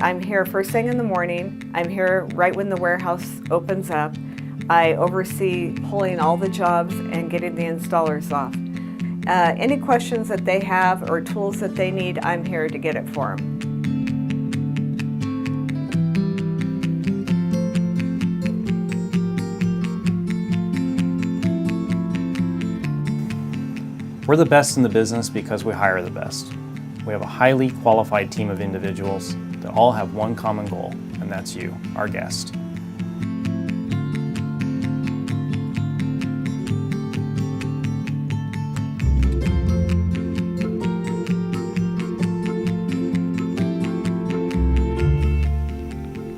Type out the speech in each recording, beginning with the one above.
I'm here first thing in the morning. I'm here right when the warehouse opens up. I oversee pulling all the jobs and getting the installers off. Any questions that they have or tools that they need, I'm here to get it for them. We're the best in the business because we hire the best. We have a highly qualified team of individuals that all have one common goal, and that's you, our guest.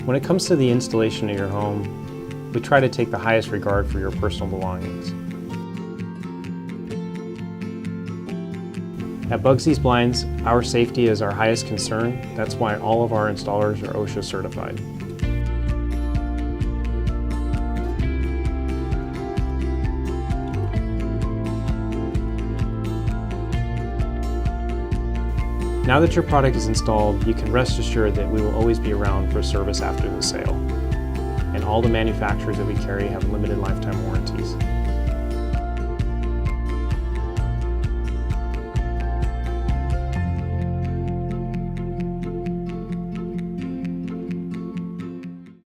When it comes to the installation of your home, we try to take the highest regard for your personal belongings. At Bugsy's Blinds, our safety is our highest concern. That's why all of our installers are OSHA certified. Now that your product is installed, you can rest assured that we will always be around for service after the sale. And all the manufacturers that we carry have limited lifetime warranties.